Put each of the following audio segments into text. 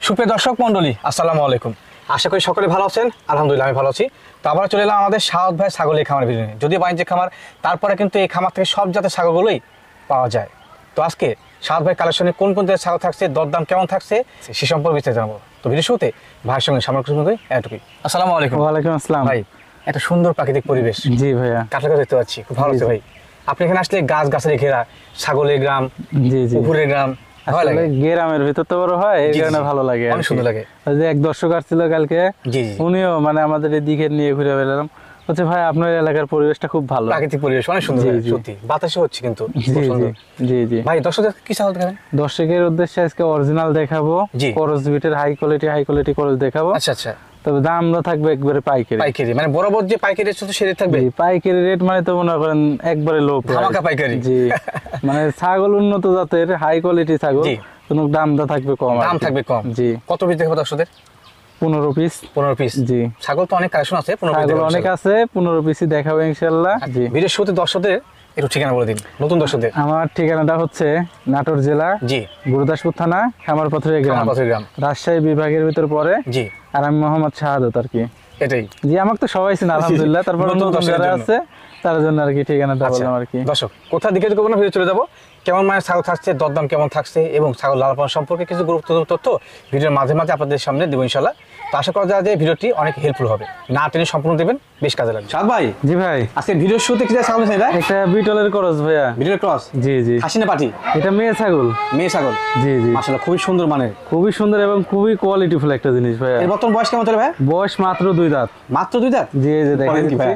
সুপ্রিয় দর্শক মণ্ডলী, আসসালামু আলাইকুম। আশা করি সকলে ভালো আছেন। আলহামদুলিল্লাহ আমি ভালো আছি। তো আবার চলে এলাম আমাদের সাউথ ভাই ছাগলের খামার ভিডিও নিয়ে। যদিও বাণিজ্যিক খামার, তারপরে কিন্তু এই খামার থেকে সব জাতের ছাগলগুলোই পাওয়া যায়। তো আজকে সাউথ ভাই কালেকশনে কোন কোন জাতের ছাগল থাকছে, দরদাম কেমন থাকছে, সে সম্পর্কে বিস্তারিত জানাবো। তো ভিডিও শুরুতে ভাইয়ের সঙ্গে সামগ্রিক এটুকুই। আসসালামু আলাইকুম। ওয়ালাইকুম আসসালাম ভাই, একটা সুন্দর প্রাকৃতিক পরিবেশ, জি ভাইয়া, কাঁঠাল দেখতে পাচ্ছি, খুব ভালো লাগছে ভাই। আপনি এখানে আসলে গাছ গাছালি ঘেরা, ছাগলের গ্রাম, জি জি, পুকুরের গ্রাম, আসলে গ্রামের ভিতর তো বড় হয়, এই কারণে ভালো লাগে, অনেক সুন্দর লাগে। ওই যে এক দর্শক আসছিল কালকে, জি জি, উনিও মানে আমাদের এদিকে নিয়ে ঘুরে বেড়ালাম, বলছে ভাই আপনার এলাকার পরিবেশটা খুব ভালো, প্রাকৃতিক পরিবেশ অনেক সুন্দর, জি, জি। সত্যি বাতাসও হচ্ছে কিন্তু জি খুব জি সুন্দর। জি জি। ভাই দর্শকদের কি ছাগল দেখাবেন? দর্শকের উদ্দেশ্যে আজকে অরিজিনাল দেখাবো, জি। করস বিটের হাই কোয়ালিটি করস দেখাবো। আচ্ছা আচ্ছা, তবে দামটা থাকবে একবারে পাইকারি, পাইকারি মানে বরাবর যে পাইকারি রেট সে রেট থাকবে। জি, পাইকারি রেট মানে তো মনে করেন একবারে লো ধামাকা পাইকারি। জি, মানে ছাগল উন্নত জাতের হাই কোয়ালিটি ছাগল, জি। কোনো দামটা থাকবে কম, দাম থাকবে কম। জি। কত পিস দেখাবো দর্শকদের? 15 পিস। 15 পিস। জি, ছাগল তো অনেক কালেকশন আছে, 15 পিস ছাগল দেখাবো অনেক ইনশাআল্লাহ। আছে, 15 পিসই দেখাবো ইনশাআল্লাহ। জি, ভিডিওর শুরুতে দর্শকদের একটু ঠিকানা বলে দিন, নতুন দর্শকদের। আমার ঠিকানাটা হচ্ছে নাটোর জেলা, জি, গুরুদাসপুর থানা, খামারপাথুরিয়া গ্রাম, খামারপাথুরিয়া গ্রাম, রাজশাহী বিভাগের ভিতর পড়ে। জি, আর আমি মোহাম্মদ শাহাদত আর কি। এটাই। জি, আমাকে তো সবাই চিনে আলহামদুলিল্লাহ, তারপর নতুন নতুন দর্শকের যারা জন্য। আছে তার জন্য আর কি ঠিকানাটা আচ্ছা বললাম আর কি। দর্শক, কোথা দিকে করবো না, ভিডিও চলে যাবো। কেমন মানের ছাগল থাকছে, দরদাম কেমন থাকছে এবং ছাগল লালন পালন সম্পর্কে কিছু গুরুত্বপূর্ণ তথ্য ভিডিওর মাঝে মাঝে আপনাদের সামনে দেবো ইনশাল্লাহ। তো আশা করা যায় যে ভিডিওটি অনেক হেল্পফুল হবে, না টেনে সম্পূর্ণ দেবেন, বেশ কাজে লাগবে। সাদ ভাই, জি ভাই, আজকে ভিডিওর শুরুতে কি ছাগল আছে এটা? একটা বিটলের করস ভাইয়া। ভিডিওর ক্রস, জি জি, হাসিনা পাটি, এটা মেয়ে ছাগল। মেয়ে ছাগল, জি জি, মাশাআল্লাহ খুবই সুন্দর মানের। খুবই সুন্দর এবং খুবই কোয়ালিটিফুল একটা জিনিস ভাইয়া। এর বর্তমান বয়স কেমন চলে ভাই? বয়স মাত্র 2 দাঁত। মাত্র 2 দাঁত? জি, এই যে দেখেন, বলেন কি ভাই?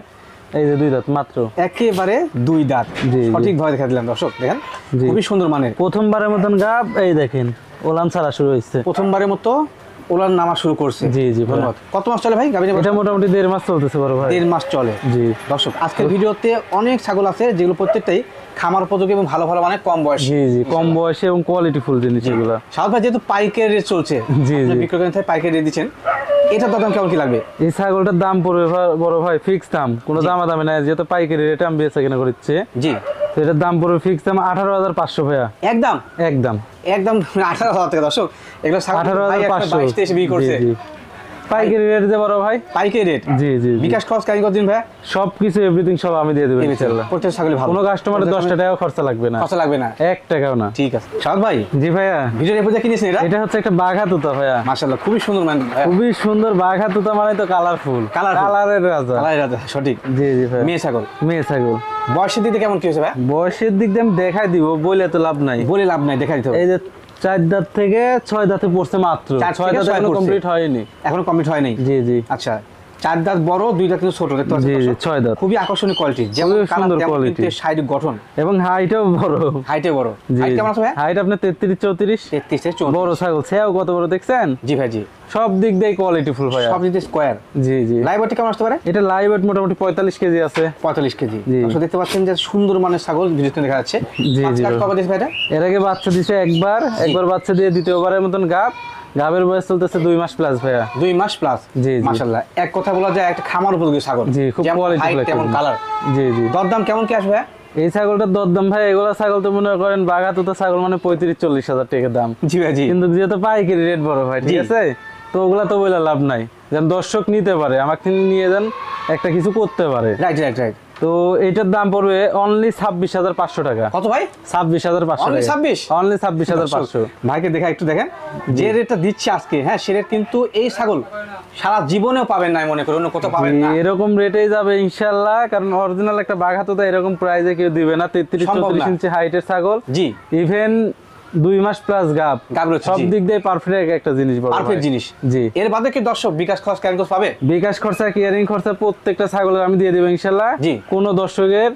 এই যে 2 দাঁত মাত্র, একেবারে 2 দাঁত। জি, জি। সঠিক ভাবে দেখা দিলাম দর্শক, দেখেন জি। খুবই সুন্দর মানের। প্রথমবারের মতন গাব, এই দেখেন ওলান ছাড়া শুরু হয়েছে। প্রথমবারের মতো ওলার নামা শুরু করছে। জি, জি, ভাই। ধন্যবাদ। কত মাস চলে ভাই গাভীর? এটা মোটামুটি 1.5 মাস চলতেছে বড় ভাই। 1.5 মাস চলে। জি, দর্শক, আজকের ভিডিওতে অনেক ছাগল আছে যেগুলো প্রত্যেকটাই খামার উপযোগী এবং ভালো ভালো মানে কম বয়স। জি জি, কম বয়সে এবং কোয়ালিটিফুল জিনিস এগুলা। সাউথ ভাই যেহেতু পাইকারি রেট চলছে, জি, আপনি জি। বিক্রয় থেকে পাইকারি রেট দিচ্ছেন, এটা দাম কেমন কি লাগবে? এই ছাগলটার দাম পড়বে বড় ভাই ফিক্স দাম, কোনো দামাদামি নাই, যেহেতু পাইকারি রেটে আমি বেচা কেনা করছি। জি, তো এটার দাম পড়বে ফিক্স দাম 18,500 ভাইয়া, একদম একদম একদম 18,000 টাকা। দর্শক, এগুলো ছাগল ভাই 18,500। 22-23 বিক্রি করছে। জি, জি। পাইকারি রেট যে বড় ভাই, পাইকারি রেট। জি জি জি। বিকাশ খরচ কারি কতদিন ভাই? সবকিছু এভরিথিং সব আমি দিয়ে দেবো ইনশাআল্লাহ। প্রত্যেক ছাগলই ভালো, কোনো কাস্টমারের 10 টাকা খরচা লাগবে না, খরচা লাগবে না। 1 টাকাও না। ঠিক আছে সাউথ ভাই, জি ভাইয়া, ভিডিওর এরপর যা কিনেছেন এটা? এটা হচ্ছে একটা বাঘা তুতা ভাইয়া, মাশাআল্লাহ খুবই সুন্দর মান। খুবই সুন্দর বাঘা তুতা, মানে তো কালারফুল, কালারের রাজা। রাজা, সঠিক। জি জি ভাই, মেয়ে ছাগল। মেয়ে ছাগল। বয়সের দিকে কেমন কি হয়েছে ভাই? বয়সের দিক দিয়ে আমি দেখাই দিব, বলে তো লাভ নাই, বলে লাভ নাই, দেখা দিতে হবে। এই যে 4 দাঁত থেকে 6 দাঁতে পড়ছে মাত্র, 4 6 থেকে দাঁত 6 এখনো পড়ছে। কমপ্লিট হয়নি। এখনো কমপ্লিট হয় নাই। জি জি, আচ্ছা, 4 দাঁত বড়, 2 দাঁত কিন্তু ছোট, দেখতে জি পাচ্ছেন জি, দর্শক? 6 দাঁত, খুবই আকর্ষণীয় কোয়ালিটি, যেমন খুবই কালার সুন্দর তেমন quality। কিন্তু শারীরিক গঠন এবং হাইটও বড়। হাইটে বড়। জি, হাইট কেমন আছে ভাই? হাইট আপনার 33-34। 33 থেকে 34। বড় ছাগল, সেও কত বড় দেখছেন? জি ভাই, জি। সব দিক দিয়ে কোয়ালিটিফুল ভাই। সব দিকে স্কয়ার। জি জি, লাইভ ওয়েট কেমন আসতে পারে? এটা লাইভ ওয়েট মোটামুটি 45 কেজি আছে। 45 কেজি। জি। দর্শক দেখতে পাচ্ছেন যে সুন্দর মানের ছাগল ভিডিওতে দেখা যাচ্ছে। জি, জি, বাচ্চা ভাই। কবে দিয়েছে ভাই এটা? এর আগে বাচ্চা দিছে একবার বাচ্চা দিয়ে দ্বিতীয়বারের মতন গাবের বয়স চলতেছে 2 মাস প্লাস ভাইয়া। 2 মাস প্লাস। জি, জি। মাশাআল্লাহ, এক কথা বলা যায় একটা খামার উপযোগী ছাগল। জি, খুব যেমন কোয়ালিটিফুল height, একটা তেমন জিনিস। কালার। জি জি, দরদাম কেমন কি আসবে ভাই? এই ছাগলটার দরদাম ভাই, এগুলা ছাগল তো মনে করেন বাঘা তো ছাগল মানে 35-40 হাজার টাকা দাম, জি ভাই, জি। কিন্তু যেহেতু পাইকারি রেট বড় ভাই, ঠিক জি। আছে, তো ওগুলা তো বলে লাভ নাই, যেন দর্শক নিতে পারে, আমাকে নিয়ে যান, একটা কিছু করতে পারে। Right right right. তো এইটার দাম পড়বে অনলি 26,500 টাকা। কত ভাই? 26,500 Only 26? অনলি 26,500। ভাইকে দেখা একটু দেখেন, যে রেটটা দিচ্ছে আজকে, হ্যাঁ সে রেট কিন্তু এই ছাগল সারা জীবনেও পাবেন না, মনে করি অন্য কোথাও পাবেন না। এরকম রেটেই যাবে ইনশাআল্লাহ, কারণ অরিজিনাল একটা বাঘা তো এরকম প্রাইজে কেউ দিবে না। 33-34 ইঞ্চি হাইটের ছাগল, জি। ইভেন 2 মাস প্লাস গাব, রয়েছে, সব জি। দিক দিয়ে পারফেক্ট একটা জিনিস, বড় পারফেক্ট ভাই। জিনিস। জি। এর বাদে কি দর্শক বিকাশ খরচ ক্যান খরচ পাবে? বিকাশ খরচা, কেয়ারিং খরচা প্রত্যেকটা ছাগলের আমি দিয়ে দেবো ইনশাআল্লাহ। জি। কোন দর্শকের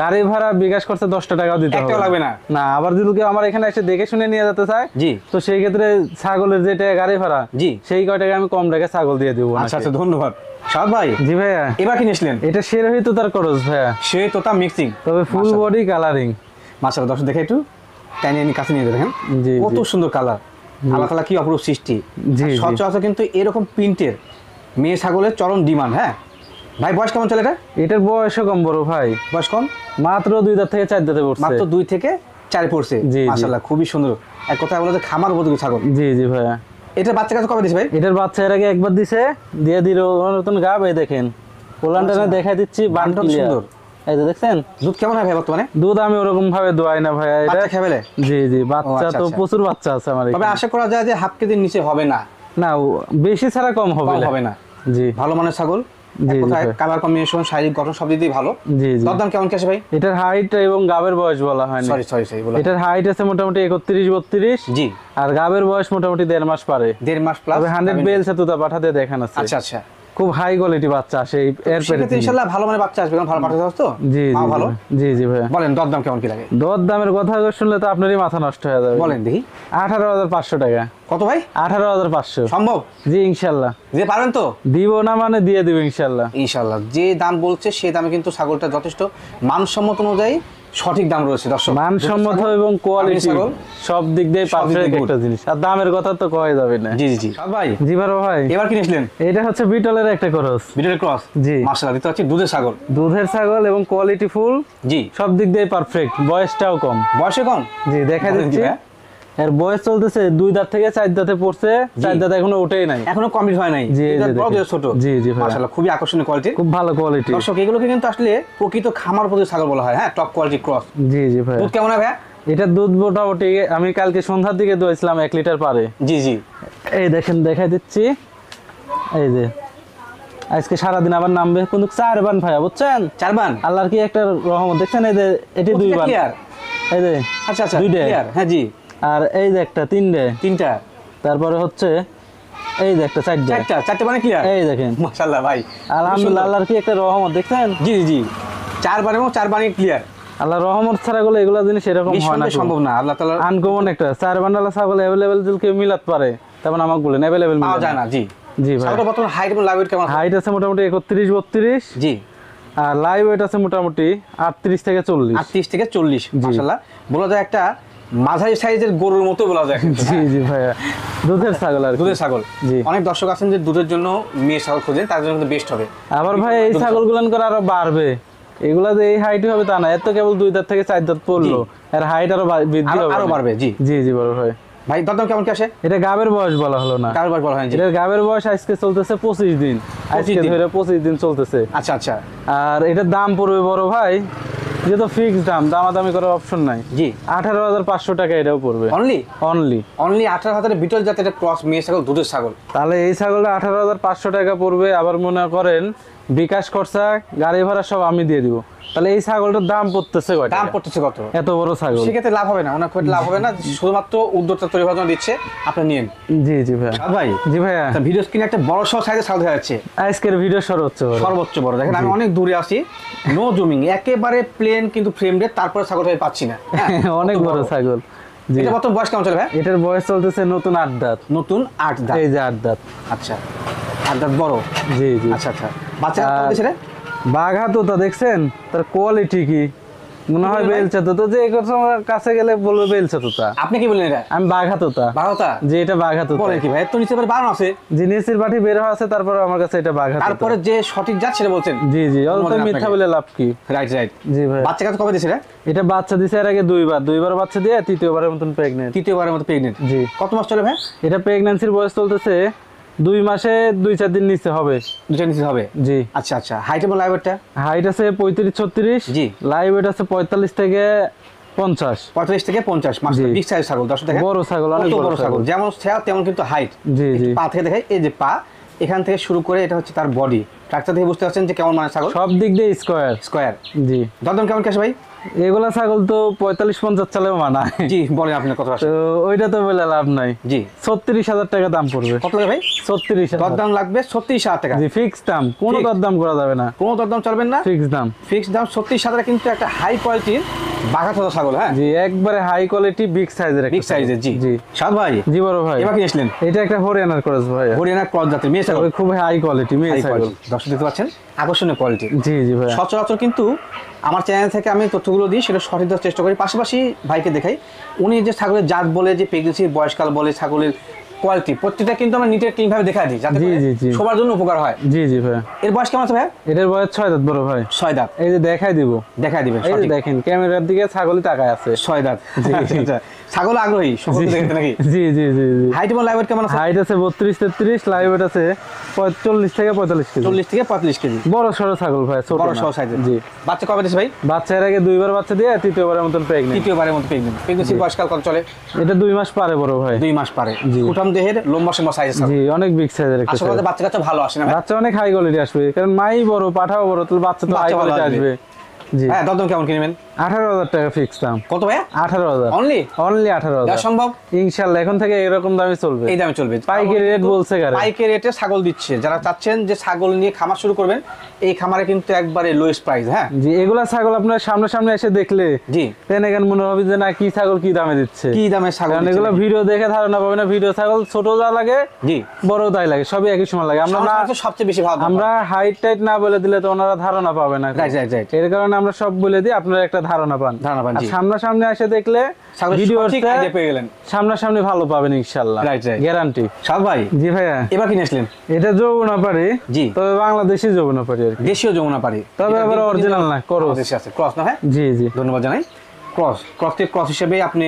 গাড়ি ভাড়া বিকাশ খরচা 10 টাকাও দিতে হবে একটাও লাগবে না। না। আবার যদি কেউ আমার এখানে এসে দেখে শুনে নিয়ে যেতে চায়, জি। তো সেই ক্ষেত্রে ছাগলের যে টাকা গাড়ি ভাড়া, জি। সেই কয় টাকা আমি কম রেখে ছাগল দিয়ে দেবো। আচ্ছা আচ্ছা, ধন্যবাদ সাদ ভাই। জি ভাইয়া, এবার কি নিয়েছিলেন? এটা শেরহি তো তার খরচ ভাইয়া, সে তোতা মিক্সিং, তবে ফুল বডি কালারিং। মাশাআল্লাহ। দর্শক দেখে একটু টাইনি আনি কাছে নিয়ে দেখেন, জি, কত জি। সুন্দর কালার, আল্লাহ তাআলা কি অপরূপ সৃষ্টি। জি, জি। সচরাচর কিন্তু এরকম প্রিন্টের মেয়ে ছাগলের চরম ডিমান্ড। হ্যাঁ ভাই, বয়স কেমন চলে এটা? এটার বয়সও কম বড় ভাই, বয়স কম, মাত্র 2 দাঁত থেকে 4 দাঁতে পড়ছে। মাত্র 2 থেকে 4 পড়ছে। জি, জি। মাশাআল্লাহ খুবই সুন্দর, এক কথায় বলা যায় খামার উপযোগী ছাগল। জি জি ভাইয়া, এটা বাচ্চা কাছে কবে দিছে ভাই? এটার বাচ্চা এর আগে একবার দিছে, দিয়ে দিল নতুন গাব। এই দেখেন পোলানটা দেখাই দিচ্ছি, বানটা সুন্দর। এই যে দেখছেন দুধ কেমন হয় ভাই বর্তমানে? দুধ আমি ওরকম ভাবে দোয়াই না ভাই, এটা বাচ্চা খেবেলে? জি জি, বাচ্চা তো প্রচুর বাচ্চা আছে আমার তবে এখানে। আশা করা যায় যে হাফ কেজির নিচে হবে না। না, বেশি ছাড়া কম হবে হবে না। জি ভালো মানের ছাগল, জি কোথায় কালার কম্বিনেশন, শারীরিক গঠন সব দিক দিয়ে ভালো। জি জি। দরদাম কেমন কি আসে ভাই? এটার হাইট এবং গাবের বয়স বলা হয় না। সরি বলো। এটার হাইট আছে মোটামুটি 31-32, জি। আর গাবের বয়স মোটামুটি 1.5 মাস পারে। 1.5 মাস প্লাস। তবে 100 বেল সেতুটা পাঠাতে দেখান আছে। আচ্ছা। খুব হাই কোয়ালিটি বাচ্চা আসে এই এর পেরে। ইনশাআল্লাহ ভালো মানের বাচ্চা আসবে, কারণ ভালো পাঠাতে হবে তো। জি জি ভালো। জি ভাই। বলেন দরদাম কেমন কি লাগে? দর দামের কথা শুনলে তো আপনারই মাথা নষ্ট হয়ে যাবে। বলেন দেখি। 18,500 টাকা। কত ভাই? 18,500। সম্ভব? জি ইনশাআল্লাহ। যে পারেন তো? দিব না মানে দিয়ে দিব ইনশাআল্লাহ। ইনশাআল্লাহ যে দাম বলছে সেই দামে কিন্তু ছাগলটা যথেষ্ট মানসম্মত অনুযায়ী সঠিক দাম রয়েছে দর্শক। মানসম্মত এবং কোয়ালিটি সব দিক দিয়ে পারফেক্ট একটা জিনিস। আর দামের কথা তো কয় যাবে না। জি ভাই। জি বড় ভাই, এবার কি নিয়েছিলেন? এটা হচ্ছে বিটলের একটা ক্রস। বিটলের ক্রস? জি। মাশাআল্লাহ, দেখতে পাচ্ছি দুধের ছাগল। দুধের ছাগল এবং কোয়ালিটি ফুল। জি। সব দিক দিয়ে পারফেক্ট, বয়সটাও কম। বয়সে কম? জি, দেখা দিচ্ছি। এর বয়স চলতেছে 2 দাঁত থেকে 4 দাঁতে পড়ছে, 4 দাঁত এখনো ওঠেই নাই, এখনো কমপ্লিট হয় নাই। জি এটা বড় যে ছোট। জি ভাই। মাশাআল্লাহ খুবই আকর্ষণীয় কোয়ালিটি, খুব ভালো কোয়ালিটি। দর্শক এগুলোকে কিন্তু আসলে প্রকৃত খামার পদ্ধতির ছাগল বলা হয়। হ্যাঁ, টপ কোয়ালিটি ক্রস। জি ভাই। দুধ কেমন হয় ভাই? এটা দুধ মোটামুটি আমি কালকে সন্ধ্যার দিকে দোয়াইছিলাম 1 লিটার পারে। জি। এই দেখেন দেখাই দিচ্ছি। এই যে আজকে সারাদিন আবার নামবে কিন্তু 4 বান ভাইয়া, বুঝছেন? 4 বান? আল্লাহর কি একটা রহমত, দেখছেন? এই যে এটি 2 বান। এই যে আচ্ছা 2টা। হ্যাঁ জি। আর এই যে একটা 3টা। তারপরে হচ্ছে এই যে একটা 4টা মানে ক্লিয়ার। এই দেখেন মাশাআল্লাহ ভাই, আলহামদুলিল্লাহ, আল্লাহর কি একটা রহমত, দেখছেন? জি 4 বার এবং 4 বারই ক্লিয়ার। আল্লাহর রহমত ছাড়া গুলো এগুলা জিনিস এরকম হয় না, সম্ভব না। আল্লাহ তাআলা আনকমন একটা 4 বান্ডালা ছাগল अवेलेबल যদি কেউ মিলাতে পারে, তখন আমাকে বলেন अवेलेबल পাওয়া যায় না। জি ভাই। ছাগলটা বর্তমানে হাইট এবং লাইভ ওয়েট কেমন? হাইট আছে মোটামুটি 31-32। জি। আর লাইভ ওয়েট আছে মোটামুটি 38 থেকে 40। 38 থেকে 40। মাশাআল্লাহ, বলা যায় একটা মাঝারি সাইজের গরুর মতো বলা যায়। জি ভাইয়া, দুধের ছাগল আর দুধের ছাগল। জি। অনেক দর্শক আছেন যে দুধের জন্য মেয়ে ছাগল খোঁজেন, তার জন্য কিন্তু বেস্ট হবে। আবার ভাই এই ছাগলগুলান করে আরো বাড়বে, এগুলা যে এই হাইট হবে তা না, এত কেবল 2 দাঁত থেকে 4 দাঁত পড়লো, এর হাইট আরো বৃদ্ধি হবে, আরো বাড়বে। জি বড় ভাই। ভাই দরদাম কেমন কি আসে? এটা গাবের বয়স বলা হলো না। কার বয়স বলা হয়? এটা গাবের বয়স আজকে চলতেছে 25 দিন। আজকে ধরে 25 দিন চলতেছে। আচ্ছা। আর এটার দাম পড়বে বড় ভাই, যেহেতু ফিক্সড দাম, দামাদামি করার অপশন নাই। জি। 18,500 টাকা এটাও পড়বে। অনলি 18,000 বিটল জাতের একটা ক্রস মেয়ে ছাগল, দুধের ছাগল। তাহলে এই ছাগলটা 18,500 টাকা পড়বে। আবার মনে করেন বিকাশ খরচা, গাড়ি ভাড়া সব আমি দিয়ে দিব, তাহলে এই ছাগলটার দাম পড়তেছে কত? এত বড় ছাগল, সেক্ষেত্রে লাভ হবে না, ওনার খুব লাভ হবে না। শুধুমাত্র উদ্যোক্তা তৈরি হওয়ার জন্য দিচ্ছে, আপনি নিন। জি ভাই। জি ভাইয়া, ভিডিও স্ক্রিনে একটা বড় সহ সাইজের ছাগল দেখা যাচ্ছে। আজকের ভিডিও সর্বোচ্চ বড়। দেখেন আমি অনেক দূরে আছি, নো জুমিং, একেবারে প্লেন কিন্তু ফ্রেম রেট, তারপরে ছাগলটা আমি পাচ্ছি না। অনেক বড় ছাগল। এটা বর্তমান বয়স কেমন চলে ভাই? এটার বয়স চলতেছে নতুন 8 দাঁত। নতুন 8 দাঁত? এই যে 8 দাঁত। আচ্ছা 8 দাঁত বড়। জি আচ্ছা বাচ্চা কত দিছে রে? বাঘা তোতা দেখছেন তার কোয়ালিটি কি? মনে হয় বেলচা তোতা, যে কাছে গেলে বলবে বেলচা তোতা। আপনি কি বললেন এটা? আমি বাঘা তোতা। যে এটা বাঘা তোতা। বলেন কি ভাই, তো নিচে বারণ আছে, জিনিসের পাটি বের হওয়া আছে, তারপরে আমার কাছে এটা বাঘা তোতা। তারপরে যে সঠিক জাত সেটা বলছেন? জি অল্প মিথ্যা বলে লাভ কি? রাইট। জি ভাই। বাচ্চা কাছে কবে দিছে রে? এটা বাচ্চা দিছে এর আগে 2বার বাচ্চা দিয়ে, তৃতীয়বারের মতন প্রেগন্যান্ট। জি। কত মাস চলে ভাই? এটা প্রেগন্যান্সির বয়স চলতেছে 2 মাসে 2-4 দিন নিচে হবে। জি। আচ্ছা হাইট এবং লাইভ ওয়েটটা? হাইট আছে 35-36। জি। লাইভ ওয়েট আছে 45 থেকে 50। 45 থেকে 50 মাস। বিগ সাইজ ছাগল, দর্শক দেখেন বড় ছাগল, অনেক বড় ছাগল। যেমন ছায়া তেমন কিন্তু হাইট। জি। পা থেকে দেখাই, এই যে পা, এখান থেকে শুরু করে এটা হচ্ছে তার বডি। ট্রাকচার থেকে বুঝতে পারছেন যে কেমন মানে ছাগল, সব দিক দিয়ে স্কয়ার। জি। দরদাম কেমন কাছে ভাই? এগুলা ছাগল তো 45-50 চালেও মানায়। জি বলেন আপনি কত? তো ওইটা তো বলে লাভ নাই। জি। 36,000 টাকা দাম পড়বে। কত লাগে ভাই? 36,000। দরদাম লাগবে 36,000 টাকা। জি, ফিক্সড দাম, কোনো দরদাম করা যাবে না, কোনো দরদাম চলবে না, ফিক্সড দাম 36,000। কিন্তু একটা হাই কোয়ালিটির বাঘা তোতা ছাগল। হ্যাঁ জি, একবারে হাই কোয়ালিটি বিগ সাইজের। জি। সাদ ভাই। জি বড় ভাই। এবার কি নিয়েছিলেন? এটা একটা হরিয়ানার ক্রস ভাই। হরিয়ানা ক্রস জাতের মেয়ে ছাগল, খুব হাই কোয়ালিটি মেয়ে ছাগল। দর্শক দেখতে পাচ্ছেন আকর্ষণীয় কোয়ালিটি। জি ভাই। সচরাচর কিন্তু আমার চ্যানেল থেকে আমি তথ্যগুলো দিই, সেটা সঠিক দেওয়ার চেষ্টা করি। পাশাপাশি ভাইকে দেখাই, উনি যে ছাগলের জাত বলে, যে প্রেগনেন্সির বয়সকাল বলে, ছাগলের কোয়ালিটি প্রত্যেকটা কিন্তু আমরা নিটের ক্লিন ভাবে দেখা দিই যাতে জি, করে জি, জি। সবার জন্য উপকার হয়। জি জি ভাই, এর বয়স কেমন আছে ভাই? এটার বয়স 6 দাঁত বড় ভাই। 6 দাঁত। এই যে দেখাই দিব, দেখাই দিবেন এই যে সঠিক। দেখেন ক্যামেরার দিকে ছাগলই তাকায় আছে। 6 দাঁত। আচ্ছা, ছাগল আগ্রহী সকল দেখতে নাকি? জি জি জি জি। হাইট এবং লাইভ ওয়েট কেমন আছে? হাইট আছে 32-33, লাইভ ওয়েট আছে 40 থেকে 45 কেজি। 40 থেকে 45 কেজি। বড় সড়ো ছাগল ভাই, ছোট বড় না। সহ সাইজের। জি। বাচ্চা কবে দিয়েছে ভাই? বাচ্চা এর আগে 2বার বাচ্চা দিয়ে তৃতীয়বারের মতন প্রেগনেন্ট। তৃতীয়বারের মতো প্রেগন্যান্ট। প্রেগন্যান্সির বয়সকাল কত চলে? এটা 2 মাস পারে বড় ভাই। 2 মাস পারে। জি। কুটাম দেহের লম্বা সম্বা সাইজের ছাগল। জি, অনেক বিগ সাইজের একটা আশা করি ছাগল। বাচ্চা কাচ্চা ভালো আসে না ভাই? বাচ্চা অনেক হাই কোয়ালিটি আসবে, কারণ মাই বড় পাঠাও বড়, তাহলে বাচ্চা তো হাই বাচ্চা ভালো কোয়ালিটি আসবে। আসবে। জি। হ্যাঁ, দরদাম কেমন কিনবেন? 18,000 টাকা ফিক্স দাম। কত ভাই? 18,000 অনলি? অনলি দেওয়া 18,000 সম্ভব? ইনশাআল্লাহ এখন থেকে এরকম দামে চলবে। এই দামে চলবে। পাইকারি রেট বলছে গারে। পাইকারি রেটে ছাগল দিচ্ছে। যারা চাচ্ছেন যে ছাগল নিয়ে খামার শুরু করবেন, এই খামারে কিন্তু একবারে লোয়েস্ট প্রাইস। হ্যাঁ জি, এগুলা ছাগল আপনার সামনে এসে দেখলে জি, তেন এখন মনে হবে যে না কি ছাগল কি দামে দিচ্ছে। কি দামে ছাগল কারণ দিচ্ছে এগুলো নাকি? ভিডিও দেখে ধারণা পাবে না, ভিডিও ছাগল ছোট যা লাগে জি, বড় তাই লাগে, সবই একই সময় লাগে। আমরা না, তো সবচেয়ে বেশি ভালো আমরা হাইট টাইট না বলে দিলে তো ওনারা ধারণা পাবে না। Right right right. এর কারণে আমরা সব বলে দিই, আপনারা একটা ধারণা পান। ধারণা পান, আর জি। সামনাসামনি এসে দেখলে ছাগল ভিডিও সঠিক আইডিয়া পেয়ে গেলেন। সামনাসামনি ভালো পাবেন ইনশাআল্লাহ, Right, right. গ্যারান্টি। সাদ ভাই, জি ভাইয়া, এবার কি নিয়েছিলেন? এটা যৌবনাপাড়ি, জি। তবে বাংলাদেশি যৌবনাপাড়ি আর কি। দেশীয় যমুনা পাড়ি। তবে আবার অরিজিনাল না, ক্রস। দেশে আছে ক্রস না? হ্যাঁ, জি জি ধন্যবাদ জানাই। ক্রস হিসেবে আপনি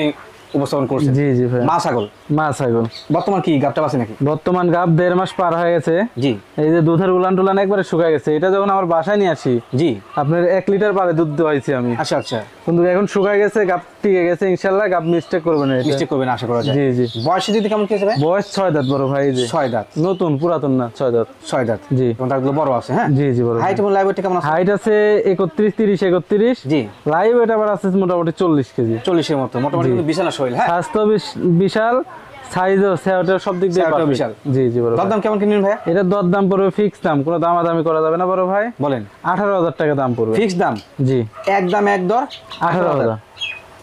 উপস্থাপন করছেন। জি জি ভাই। মা ছাগল মা ছাগল বর্তমান কি গাবটা আছে নাকি? বর্তমান গাব 1.5 মাস পার হয়ে গেছে। জি এই যে দুধের উলান টুলান একবারে শুকায় গেছে। এটা যখন আমার বাসায় নিয়ে আসি, জি। আপনার 1 লিটার পারে দুধ দোয়াইছি আমি, আচ্ছা আচ্ছা, কিন্তু এখন শুকায় গেছে, গাব টিকে গেছে। ইনশাআল্লাহ গাব মিস্টেক করবে না এটা। মিস্টেক করবেন আশা করা যায়। জি জি। বয়স দিদি কেমন কি আছে ভাই? বয়স 6 দাঁত বড় ভাই। এই যে 6 দাঁত। নতুন, পুরাতন না, 6 দাঁত। 6 দাঁত। জি এবং দাঁতগুলো বড় আছে। হ্যাঁ জি জি বড়। হাইট এবং লাইভ ওয়েট কেমন আছে? হাইট আছে 31-30-31, জি। লাইভ ওয়েট আবার আছে মোটামুটি 40 কেজি। 40 এর মতো মোটামুটি কিন্তু বিছানা শৈল। হ্যাঁ, স্বাস্থ্য বিশাল, সাইজও সেওটা সব দিক দিয়ে সেওটাও perfect। বিশাল। জি জি বড় ভাই। দাম কেমন কিনবেন ভাই? এটা দর দাম পড়বে ফিক্স দাম, কোনো দামাদামি করা যাবে না বড় ভাই। বলেন। 18,000 টাকা দাম পড়বে। ফিক্স দাম? জি, এক দাম এক দর 18,000।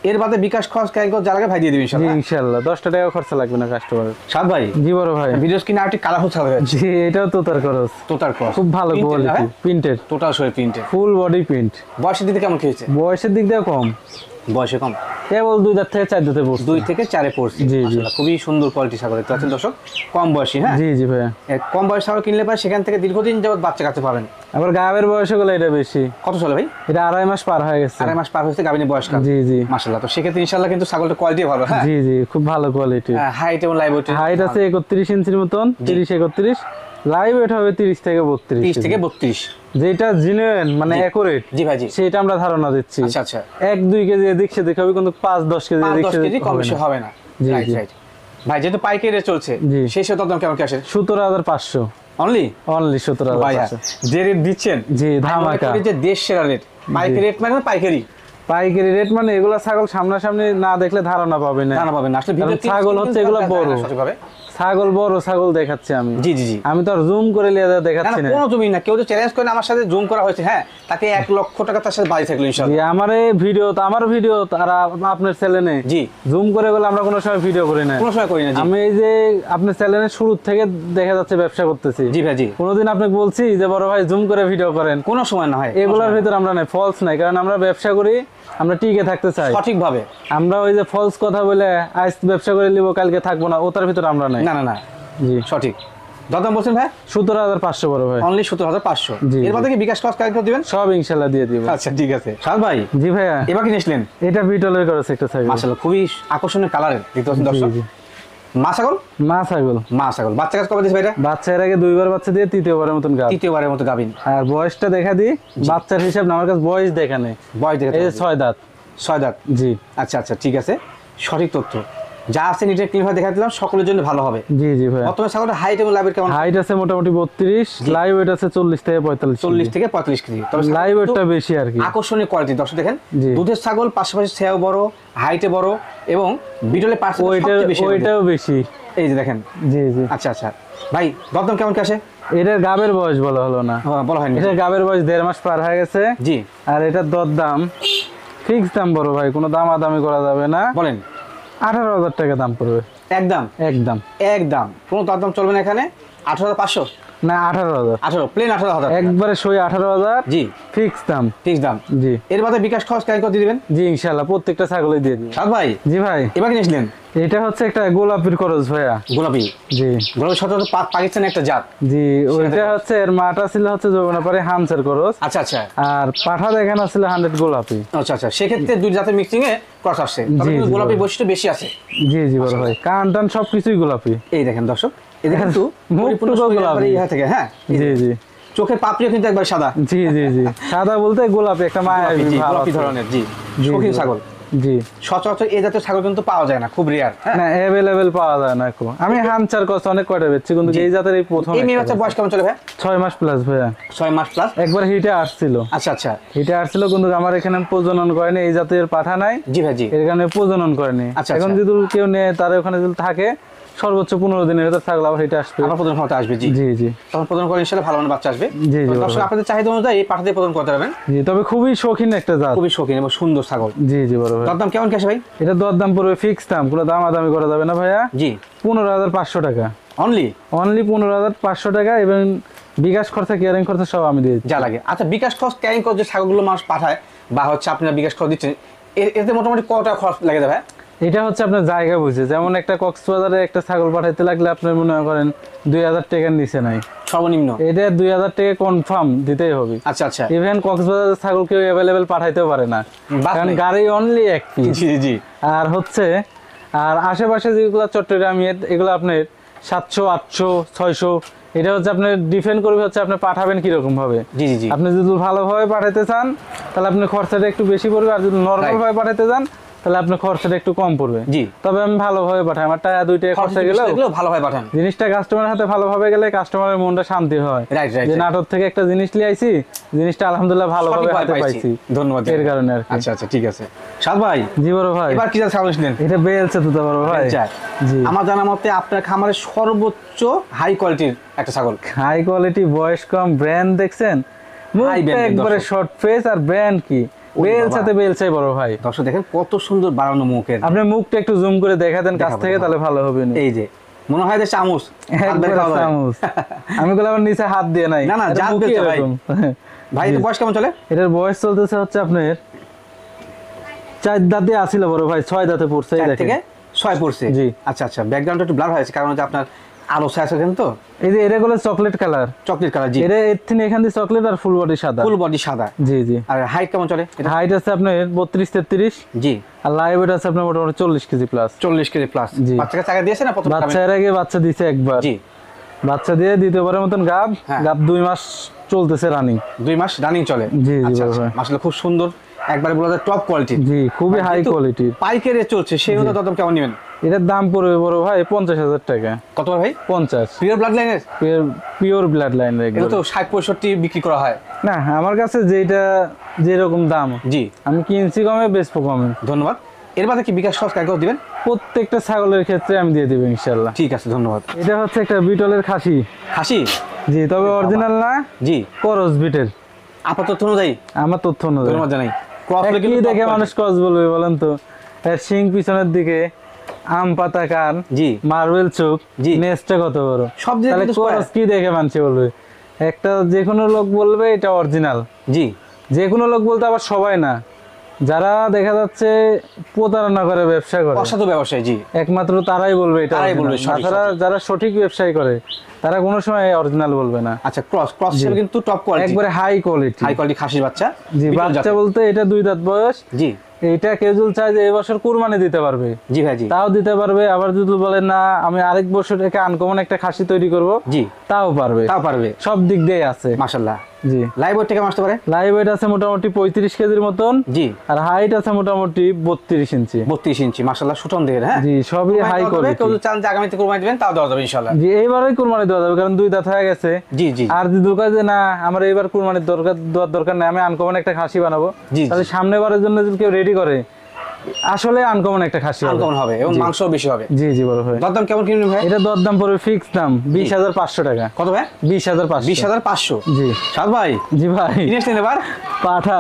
এর বাদে বিকাশ খরচ ক্যারিকর যা লাগে ভাই দিয়ে দিবেন জি ইনশাআল্লাহ। ইনশাআল্লাহ 10 টাকা খরচা লাগবে না কাস্টমারের। সাদ ভাই, জি বড় ভাই। ভিডিও স্ক্রিনে আরেকটি কালারফুল ছাগল আছে। জি, এটাও তোতার খরচ, তোতার ক্রস, খুব ভালো কোয়ালিটি, প্রিন্টেড, টোটাল শোয়ে প্রিন্টেড। Full body print. বয়সের দিকে কেমন খেয়েছে? বয়সের দিক দিয়ে কম, বয়সে কম, কেবল 2 দাঁত থেকে 4 দাঁতে পড়ছে। 2 থেকে 4 এ পড়ছে। জি, জি। মাশাআল্লাহ, খুবই সুন্দর কোয়ালিটি ছাগল দেখতে পাচ্ছেন দর্শক। কম বয়সী। হ্যাঁ, জি জি ভাই। কম বয়স ছাগল কিনলে পরে সেখান থেকে দীর্ঘদিন যাবত বাচ্চা কাছে পাবেন। আবার গাবের বয়স গুলো এটা বেশি। কত চলে ভাই? এটা 2.5 মাস পার হয়ে গেছে। 2.5 মাস পার হয়েছে গাবিনের বয়সকাল। জি জি মাশাআল্লাহ, তো সেক্ষেত্রে ইনশাআল্লাহ কিন্তু ছাগলটা কোয়ালিটি ভালো। হ্যাঁ, জি জি, খুব ভালো কোয়ালিটি। হাইট এবং লাইভ ওয়েট হাইট আছে 31 ইঞ্চির মতন, 30-31, লাইভ ওয়েট হবে 30 থেকে 32, 30 থেকে 32। যেটা জেনুইন মানে অ্যাকুরেট, জি ভাই, জি। সেটা আমরা ধারণা দিচ্ছি। আচ্ছা আচ্ছা, 1-2 কেজি এদিক সেদিক হবে, কিন্তু 5-10 কেজি 5-10 এদিক কেজি সেদিক কম হবে বেশি না। হবে না। জি, রাইট জি। রাইট ভাই, যেহেতু পাইকারি রেট চলছে, জি। সেই সাথে দাম কেমন কি আসে? 17,500 অনলি? অনলি ভাই 17,500। যে রেট দিচ্ছেন, জি, আমি মনে ধামাকা। করি যে দেশ সেরা রেট। পাইকারি রেট মানে পাইকারি পাইকারি রেট মানে এগুলা ছাগল সামনাসামনি না দেখলে ধারণা পাবে না। জানা পাবেন না আসলে। কারণ ভিডিও ছাগল হচ্ছে এগুলো বড় সঠিকভাবে। ছাগল, বড় ছাগল দেখাচ্ছি আমি। জি জি জি। আমি তো আর জুম করে লিয়ে না দেখাচ্ছি না, না। কোনো জমি না, কেউ যে চ্যালেঞ্জ করে আমার সাথে জুম করা হয়েছে, হ্যাঁ, তাকে 1 লক্ষ টাকা তার সাথে বাড়ি থাকলো জি, ইনশাআল্লাহ। আমার ভিডিও আর আপনার চ্যানেলে জি, জুম করে বলে আমরা কোনো সময় ভিডিও করি না। কোনো সময় করি না। জি আমি এই যে আপনার চ্যানেলের শুরু থেকে দেখা যাচ্ছে ব্যবসা করতেছি। জি ভাই, জি। কোনোদিন আপনাকে বলছি যে বড় ভাই জুম করে ভিডিও করেন? কোনো সময় না হয়। এগুলোর ভিতর আমরা নাই, ফলস নাই, কারণ আমরা ব্যবসা করি, আমরা টিকে থাকতে চাই। সঠিকভাবে। আমরা ওই যে ফলস কথা বলে আজ ব্যবসা করে নিব কালকে থাকবো না, ওটার ভিতর আমরা নাই। না না না, জি, সঠিক। দাম বলছেন ভাই? 17,500 বড় ভাই। অনলি 17,500। জি, এর মধ্যে কি বিকাশ খরচ ক্যারিকর দিবেন? সব ইনশাল্লাহ দিয়ে দিব। আচ্ছা ঠিক আছে। সাদ ভাই, জি ভাইয়া, এবার কি নিয়েছিলেন? এটা বিটলের খরচ একটা ছাগল। মাশাআল্লাহ, খুবই আকর্ষণীয় কালারের দেখতে পাচ্ছেন জি, দর্শক। জি। মা ছাগল? মা ছাগল। মা ছাগল। বাচ্চা কাজ কবে দিয়েছে ভাই এটা? বাচ্চা এর আগে 2 বার বাচ্চা দিয়ে 3য়-বারের মতন গাব। 3য়-বারের মতো গাবিন। আর বয়সটা দেখা দি, বাচ্চার হিসাব না, আমার কাছে বয়স দেখা নেই। বয়স দেখে এই যে 6 দাঁত। 6 দাঁত। জি আচ্ছা আচ্ছা, ঠিক আছে, সঠিক তথ্য যা আছে নিটে ক্লিন ভাবে দেখা দিলাম, সকলের জন্য ভালো হবে। জি জি ভাই। বর্তমানে ছাগলের হাইট এবং লাইভ কেমন? হাইট আছে মোটামুটি 32, লাইভ ওয়েট আছে 40 থেকে 45, 40 থেকে 45 কেজি। তবে লাইভ ওয়েটটা বেশি আর কি। আকর্ষণীয় কোয়ালিটি দর্শক দেখেন। জি। দুধের ছাগল, পাশাপাশি সেও বড়, হাইটে বড় এবং বিটলের ওইটাও বেশি। এই যে দেখেন। জি জি। আচ্ছা আচ্ছা ভাই, দাম কেমন কি আসে? এটার গাবের বয়স বলা হলো না, বলা হয়নি। এটার গাবের বয়স 1.5 মাস পার হয়ে গেছে। জি। আর এটার দর দাম ফিক্স দাম বড় ভাই, কোনো দামাদামি করা যাবে না। বলেন। 18,000 টাকা দাম পড়বে একদম একদম। একদম, কোনো দাম চলবে না এখানে। 18,500 না 18,000, 18 প্লেন 18,000 একবারে সই 18,000 জি ফিক্স দাম। ঠিক দাম। জি এর বাদে বিকাশ খরচ ক্যারি করে দিয়ে দিবেন জি ইনশাআল্লাহ প্রত্যেকটা ছাগলই দিয়ে দিব। সাদ ভাই জি ভাই, এবার কি নিয়েছিলেন? এটা হচ্ছে একটা গোলাপির খরচ ভাইয়া। গোলাপি, জি গোলাপি সচরাচর পাকিস্তানের একটা জাত। জি ওইটা হচ্ছে এর মাটা ছিল হচ্ছে যমুনাপাড়ি হামসের খরচ, আচ্ছা আচ্ছা আর পাঠা দেখানো ছিল 100 গোলাপি। আচ্ছা আচ্ছা, সেক্ষেত্রে দুই জাতের মিক্সিং এ ক্রস আসছে, তবে জি, কিন্তু জি, গোলাপি ভাই। বৈশিষ্ট্য বেশি আছে। জি জি বড় ভাই, কান টান সবকিছুই গোলাপি। এই দেখেন দর্শক, এদের কিন্তু পরিপূর্ণ মুখটুকু শরীর গোলাপি। একবারে ইহা থেকে, হ্যাঁ জি জি চোখের পাপড়িও কিন্তু একবার সাদা, জি জি জি সাদা বলতে গোলাপি, একটা গোলাপি, জি, মায়া গোলাপি ধরনের, জি জি, শৌখিন জি। ছাগল। জি সচরাচর এই জাতের ছাগল কিন্তু পাওয়া যায় না, খুব রেয়ার। হ্যাঁ না অ্যাভেলেবেল পাওয়া যায় না কো। আমি হামচার কষ্ট অনেক কয়টা বেচছি, কিন্তু এই জাতের এই প্রথম। এই মেয়ে বাচ্চার বয়স কেমন চলে ভাই? 6 মাস প্লাস ভাইয়া, 6 মাস প্লাস। একবার হিটে আসছিল। আচ্ছা আচ্ছা, হিটে আসছিল, কিন্তু আমার এখানে প্রজনন করেনি, এই জাতের পাঠা নাই, জি ভাই জি। এর কারণে প্রজনন করেনি। আচ্ছা, এখন আচ্ছা। যদি কেউ নেয় তার ওখানে যদি থাকে সর্বোচ্চ 15 দিনের ভিতর ছাগল আবার হিটে আসবে। আবার প্রদান ক্ষমতা আসবে, জি জি জি তখন প্রদান করে ইনশাআল্লাহ ভালো মানের বাচ্চা আসবে। জি, জি, তো দর্শক বড় ভাই। আপনাদের চাহিদা অনুযায়ী এই পাঠাতে প্রদান করতে পারবেন। জি, তবে খুবই শৌখিন একটা জাত। খুবই শৌখিন এবং সুন্দর ছাগল। জি জি বড় ভাই, তার দাম কেমন কি আসে ভাই? এটা দরদাম পড়বে ফিক্স দাম, কোনো দামাদামি করা যাবে না ভাইয়া। জি 15,500 টাকা, অনলি, অনলি 15,500 টাকা, এবং বিকাশ খরচা কেয়ারিং খরচা সব আমি দিয়ে দিচ্ছি। যা লাগে। আচ্ছা বিকাশ খরচ ক্যারিং করে যে ছাগলগুলো মানুষ পাঠায় বা হচ্ছে আপনারা বিকাশ খরচ দিচ্ছেন, এতে মোটামুটি কত টাকা খরচ লাগে ভাই? এটা হচ্ছে আপনার জায়গা বুঝে, যেমন একটা কক্সবাজারে একটা ছাগল পাঠাইতে লাগলে আপনার মনে করেন 2,000 টাকার নিচে নাই, সর্বনিম্ন। এটা 2,000 টাকা কনফার্ম দিতেই হবে। আচ্ছা আচ্ছা, ইভেন কক্সবাজারের ছাগল কেউ অ্যাভেলেবেল পাঠাইতেও পারে না, বাস কারণ নেই। গাড়ি অনলি এক পিস। জি জি আর হচ্ছে আর আশেপাশে যেগুলো চট্টগ্রামের, এগুলো আপনার 700 800 600, এটা হচ্ছে আপনার ডিপেন্ড করবে হচ্ছে আপনি পাঠাবেন কিরকম ভাবে। জি জি জি। আপনি যদি ভালোভাবে পাঠাতে চান তাহলে আপনার খরচাটা একটু বেশি পড়বে, আর যদি নর্মাল ভাবে পাঠাতে চান তাহলে আপনার খরচাটা একটু কম পড়বে। জি। তবে আমি ভালোভাবে পাঠাই, আমার টাকা 2 টাকা খরচা গেলেও এগুলো ভালোভাবে পাঠান। জিনিসটা কাস্টমারের হাতে ভালোভাবে গেলে কাস্টমারের মনটা শান্তি হয়, রাইট রাইট। যে নাটোর থেকে একটা জিনিস নিয়ে আইছি, জিনিসটা আলহামদুলিল্লাহ ভালোভাবে হাতে পাইছি। ধন্যবাদ। এর কারণে আর কি। আচ্ছা আচ্ছা ঠিক আছে। সাদ ভাই জি বড় ভাই, এবার কি জাত ছাগল নিলেন? এটা বেলছে তো বড় ভাই। জি আমার জানা মতে আপনার খামারের সর্বোচ্চ হাই কোয়ালিটির একটা ছাগল। হাই কোয়ালিটি, বয়স কম, ব্র্যান্ড দেখছেন, মুখটা brand, একবারে দর্শক। শর্ট ফেস, আর ব্র্যান্ড কি ওরে বেলছাতে বাবা। বেলছাই বড় ভাই। দর্শক দেখেন কত সুন্দর বাড়ানো মুখের। আপনি মুখটা একটু জুম করে দেখাতেন কাছ দেখাবো, থেকে, দেখাবো। তাহলে ভালো হবে না। এই যে মনে হয় যে চামচ হাত বের একবারে খাওয়া যাবে। চামচ। আমি বললাম আমার নিচে হাত দিয়ে নাই, না, না, এটা জাত মুখে বেলছে ভাই। এরকম। ভাই জি। এর বয়স কেমন চলে? এটার বয়স চলতেছে হচ্ছে আপনার 4 দাঁতে আসিল বড় ভাই, 6 দাঁতে পড়ছে, এই 4 দেখেন। থেকে 6 পড়ছে। জি। আচ্ছা আচ্ছা, ব্যাকগ্রাউন্ডটা একটু ব্লার হয়েছে কারণ হচ্ছে আপনার আলো ছায়া আছে তো, এই যে এটা গুলো চকলেট কালার, চকলেট কালার। জি এটা এর থেকে এখান দিয়ে চকলেট, আর ফুল বডি সাদা। ফুল বডি সাদা। জি জি। আর হাইট কেমন চলে এটা? হাইট আছে আপনার 32-33, জি আর লাইভ ওয়েট আছে আপনার মোটামুটি 40 কেজি প্লাস। 40 KG plus. জি। বাচ্চাকে টাকা দিয়েছে না প্রথম বাচ্চা এর আগে বাচ্চা দিছে একবার, জি বাচ্চা দিয়ে দ্বিতীয়বারের মতন গাব, হ্যাঁ। গাব 2 মাস চলতেছে রানিং। 2 মাস রানিং চলে। জি, জি, আচ্ছা বড় আচ্ছা, ভাই। মাশাআল্লাহ খুব সুন্দর, একবারে বলা যায় টপ কোয়ালিটি। জি খুবই হাই কোয়ালিটির। পাইকারি চলছে সেই মতো দাম কেমন নেবেন? এটার দাম পড়বে বড় ভাই 50,000 টাকা। কত ভাই? 50 পিওর ব্লাড লাইনের? Pure blood line. এটা তো 60-65 বিক্রি করা হয়। না আমার কাছে যেটা যেরকম দাম, জি আমি কিনছি কমে বেচবো কমে। ধন্যবাদ। এর বাদে কি বিকাশ খরচ কাগজ দিবেন? প্রত্যেকটা ছাগলের ক্ষেত্রে আমি দিয়ে দেবো ইনশাল্লাহ। ঠিক আছে ধন্যবাদ। এটা হচ্ছে একটা বিটলের খাসি। খাসি? জি, তবে অরিজিনাল না, জি করস বিটের। আপাতত তথ্য অনুযায়ী আমার তথ্য অনুযায়ী। ধন্যবাদ জানাই। ক্রস হলে কি কিন্তু দেখে মানুষ ক্রস বলবে বলেন তো? এর শিং পিছনের দিকে, আম পাতা কান, জি মার্বেল চোখ, জি। নেজটা কত বড়, সব দিকে তাহলে কিন্তু square। ক্রস কি দেখে মানুষ বলবে? একটা যে কোনো লোক বলবে এটা অরিজিনাল, জি যে কোনো লোক বলতে আবার সবাই না, যারা দেখা যাচ্ছে প্রতারণা করে ব্যবসা করে অসাধু ব্যবসায়ী। জি একমাত্র তারাই বলবে এটা তারাই বলবে original। সঠিক, তাছাড়া যারা সঠিক ব্যবসায়ী করে তারা কোনো সময় অরিজিনাল বলবে না। আচ্ছা, ক্রস হিসেবে কিন্তু টপ কোয়ালিটি, একবারে হাই কোয়ালিটি। হাই কোয়ালিটি খাসির বাচ্চা। জি, বিটল বাচ্চা জাতের। বলতে এটা 2 দাঁত বয়স। জি এইটা কেউ যদি চায় যে এবছর কুরবানি দিতে পারবে, জি ভাই জি তাও দিতে পারবে। আবার যদি বলে না আমি আরেক বছর থেকে আনকমন একটা খাসি তৈরি করব, জি তাও পারবে। তাও পারবে। সব দিক দিয়ে আছে মাশাআল্লাহ। জি। লাইভ ওয়েট কেমন আসতে পারে? লাইভ ওয়েট আছে মোটামুটি 35 কেজির মতন, জি আর হাইট আছে মোটামুটি 32 ইঞ্চি। 32 ইঞ্চি মাশাআল্লাহ, সুঠম দেহের। হ্যাঁ জি, সবই হাই কোয়ালিটি। কেউ যদি চান যে আগামীতে কুরবানি দিবেন তাও দেওয়া যাবে ইনশাআল্লাহ। জি, এইবারই কুরবানি দেওয়া যাবে, কারণ 2 দাঁত হয়ে গেছে। জি জি আর যদি দোকান যে না আমার এইবার কুরবানির দেওয়ার দরকার নেই, আমি আনকমন একটা খাসি বানাবো, জি, জি। তাহলে সামনে বারের জন্য যদি কেউ রেডি করে আসলে আনকমন একটা খাসি হবে। আনকমন হবে এবং মাংসও বেশি হবে। জি জি বড় ভাই। দরদাম কেমন কিনবেন ভাই? এটা দরদাম পড়বে ফিক্স দাম 20,500 টাকা। কত ভাই? 20,500। 20,500। জি সাদ ভাই, জি ভাই। কিনেছেন এবার? পাঠা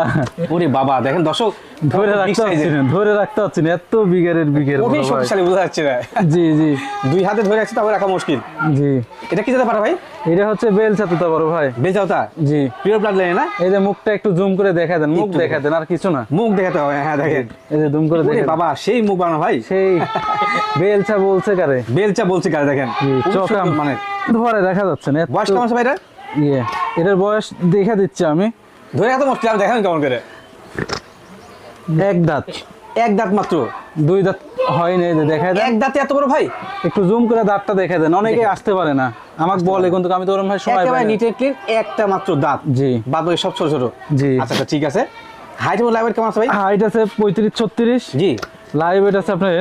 ওরে বাবা, দেখেন দর্শক, ধরে রাখতে পারছি না, ধরে রাখতে পারছি না, এত বিগের বড় খুবই ভাই। শক্তিশালী, বোঝা যাচ্ছে না। জি জি দুই হাতে ধরে রাখছি, তারপর রাখা মুশকিল। জি। এটা কি যেতে পারে ভাই? এটা হচ্ছে বেলচা তোতা বড় ভাই। বেজাওতা? জি। পিওর ব্লাড লাইন না? এই যে মুখটা একটু জুম করে দেখা দেন, মুখ দেখা দেন, আর কিছু না। মুখ দেখাতে হবে, হ্যাঁ দেখেন। এই যে জুম করে ওরে দেখে বাবা, সেই মুখ বানানো ভাই। সেই বেলচা বলছে কারে? বেলচা বলছে কারে, দেখেন। জি, খুব চোখা সুন্দর, মানে ধরে দেখা যাচ্ছে না। বয়স কেমন আছে ভাই এটা? ইয়ে, এটার বয়স দেখা দিচ্ছি আমি। ধরে এত মুশকিল, আমি দেখেন কেমন করে। এক দাঁত। এক দাঁত মাত্র? দুই দাঁত হয় না, এই যে দেখায় দেন। এক দাঁতে এত বড় ভাই? একটু জুম করে দাঁতটা দেখা দেন, অনেকে আসতে পারে না আমাকে বলে, কিন্তু আমি তো ওরকম ভাই সময় পাই একেবারে না। নিট এন্ড ক্লিন, একটা মাত্র দাঁত। জি বাদ বাকি সব ছোট ছোট। জি। আচ্ছা আচ্ছা, ঠিক আছে। হাইট এবং লাইভ কেমন আছে ভাই? হাইট আছে 35-36। জি। লাইভ ওয়েট আছে আপনার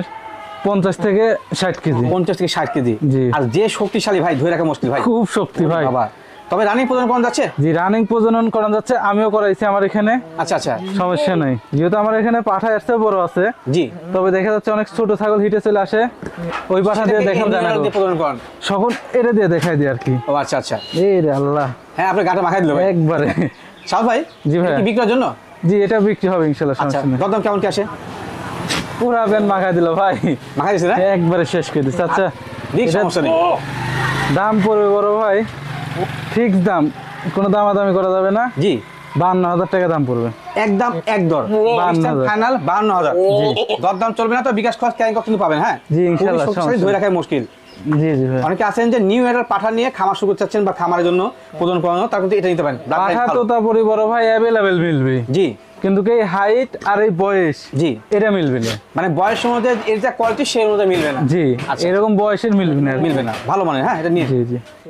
50 থেকে 60 কেজি। 50 থেকে 60 কেজি। জি। আর যে শক্তিশালী ভাই, ধরে রাখা মুশকিল ভাই। খুব শক্তি ভাই। বাবা, তবে রানিং প্রজনন কোন যাচ্ছে? জি, রানিং প্রজনন করানো যাচ্ছে, আমিও করাইছি আমার এখানে। আচ্ছা আচ্ছা। সমস্যা নাই, যেহেতু আমার এখানে পাঠা আসছে বড় আছে। জি। তবে দেখা যাচ্ছে অনেক ছোট ছাগল হিটে চলে আসে, ওই পাঠা দিয়ে দেখেন জানা দিয়ে প্রজনন করান? সকল এটা দিয়ে দেখাই দিই আর কি। ও আচ্ছা আচ্ছা। এই রে আল্লাহ, হ্যাঁ, আপনি গাটা মাখাই দিল ভাই একবারে। সাল ভাই। জি ভাই। এটা কি বিক্রির জন্য? জি, এটা বিক্রি হবে ইনশাল্লাহ, আচ্ছা, সমস্যা নেই। দরদাম কেমন কি আসে? পুরা ব্যান মাখাই দিল ভাই, মাখাই দিছে না? একবারে শেষ করে দিচ্ছে। আচ্ছা, দিক, এটা সমস্যা নেই। দাম পড়বে বড় ভাই ফিক্স দাম, কোনো দামাদামি করা যাবে না। জি। 52,000 টাকা দাম পড়বে। একদম এক দর, 52,000 ফাইনাল 52,000। দরদাম চলবে না তো, বিকাশ খরচ ক্যারিং কিন্তু পাবেন। হ্যাঁ জি, ইনশাআল্লাহ, খুবই শক্তিশালী, সমস্যা ধরে নেই। রাখাই মুশকিল। জি জি ভাই। অনেকে আছেন যে নিউ এডার পাঠা নিয়ে খামার শুরু করতে চাচ্ছেন বা খামারের জন্য প্রজনন করানো, তার কিন্তু এটা নিতে পারেন। Blood type পাঠা ভালো। তোতা পরি বড় ভাই অ্যাভেলেবেল মিলবে, জি কিন্তু এই হাইট আর এই বয়স জি, এটা মিলবে না। মানে বয়স অনুযায়ী এর যা কোয়ালিটি, সেই অনুযায়ী মিলবে না। জি, আচ্ছা। এরকম বয়সের মিলবে না। মিলবে না, ভালো মানে। হ্যাঁ, এটা নিয়ে জি জি।